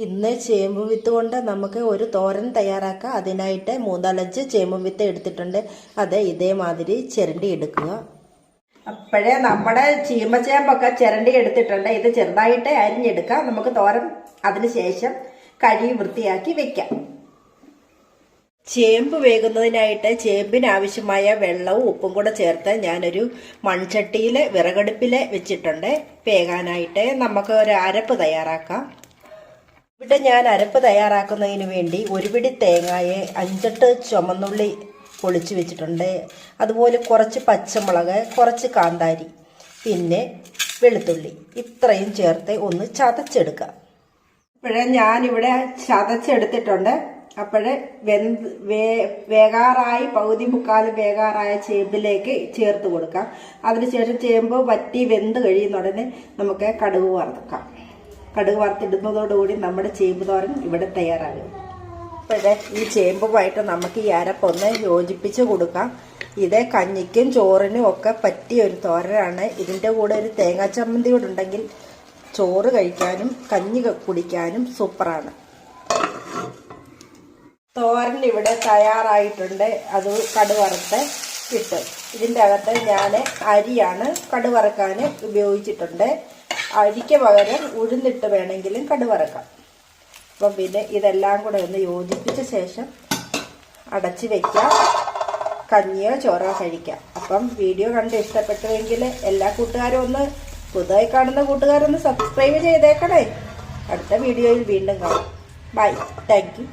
ഇന്ന് ചേമ്പ് വിത്ത് കൊണ്ട് നമുക്ക് ഒരു തോരൻ തയ്യാറാക്കാം. അതിനായിട്ട് 3-4 ചേമ്പ് വിത്ത് എടുത്തിട്ടുണ്ട്. അത് ഇതേമാതിരി ചിരണ്ടി എടുക്കുക. അപ്പോഴേ നമ്മുടെ ചീമച്ചേമ്പൊക്കെ ചിരണ്ടി എടുത്തിട്ടുണ്ട്. ഇത് ചെറുതായിട്ട് അരിഞ്ഞെടുക്കാം. നമുക്ക് തോരൻ അതിനുശേഷം കഴുകി വൃത്തിയാക്കി വെക്കാം. ചേമ്പ് വേകുന്നതിനായിട്ട് ചേമ്പിന് ആവശ്യമായ വെള്ളവും ഉപ്പും കൂടെ ചേർത്ത് ഞാനൊരു മൺചട്ടിയിൽ വിറകടുപ്പിൽ വെച്ചിട്ടുണ്ട്. വേകാനായിട്ട് നമുക്ക് ഒരു അരപ്പ് തയ്യാറാക്കാം. ഇവിടെ ഞാൻ അരപ്പ് തയ്യാറാക്കുന്നതിന് വേണ്ടി ഒരു പിടി തേങ്ങയെ 5-8 ചുമന്നുള്ളി പൊളിച്ച് വെച്ചിട്ടുണ്ട്. അതുപോലെ കുറച്ച് പച്ചമുളക്, കുറച്ച് കാന്താരി, പിന്നെ വെളുത്തുള്ളി, ഇത്രയും ചേർത്ത് ഒന്ന് ചതച്ചെടുക്കാം. അപ്പോഴേ ഞാനിവിടെ ചതച്ചെടുത്തിട്ടുണ്ട്. അപ്പോഴേ വേകാറായി പകുതി മുക്കാലും വേകാറായ ചേമ്പിലേക്ക് ചേർത്ത് കൊടുക്കാം. അതിനുശേഷം ചേമ്പ് വറ്റി വെന്ത് കഴിയുന്ന ഉടനെ നമുക്ക് കടുക് വറുക്കാം. കടുക് വറുത്തിടുന്നതോടുകൂടി നമ്മുടെ ചേമ്പ് തോരൻ ഇവിടെ തയ്യാറാകും. അപ്പോഴേ ഈ ചേമ്പുമായിട്ട് നമുക്ക് ഈ അരപ്പൊന്ന് യോജിപ്പിച്ച് കൊടുക്കാം. ഇത് കഞ്ഞിക്കും ചോറിനും ഒക്കെ പറ്റിയ ഒരു തോരനാണ്. ഇതിൻ്റെ കൂടെ ഒരു തേങ്ങാ ചമ്മന്തി കൂടെ ഉണ്ടെങ്കിൽ ചോറ് കഴിക്കാനും കഞ്ഞി കുടിക്കാനും സൂപ്പറാണ്. തോരൻ ഇവിടെ തയ്യാറായിട്ടുണ്ട്. അത് കടുക് വറുത്ത് ഇട്ട് ഇതിൻ്റെ അകത്ത് ഞാൻ അരിയാണ് കടുക് വറുക്കാൻ ഉപയോഗിച്ചിട്ടുണ്ട്. അരിക്ക് പകരം ഉഴുന്നിട്ട് വേണമെങ്കിലും കടുക് വറുക്കാം. അപ്പം പിന്നെ ഇതെല്ലാം കൂടെ ഒന്ന് യോജിപ്പിച്ച ശേഷം അടച്ച് വയ്ക്കാം. കഞ്ഞിയോ ചോറോ കഴിക്കാം. അപ്പം വീഡിയോ കണ്ട് ഇഷ്ടപ്പെട്ടുവെങ്കിൽ എല്ലാ കൂട്ടുകാരും ഒന്ന് പുതുതായി കാണുന്ന കൂട്ടുകാരൊന്ന് സബ്സ്ക്രൈബ് ചെയ്തേക്കണേ. അടുത്ത വീഡിയോയിൽ വീണ്ടും കാണാം. ബൈ. Thank you.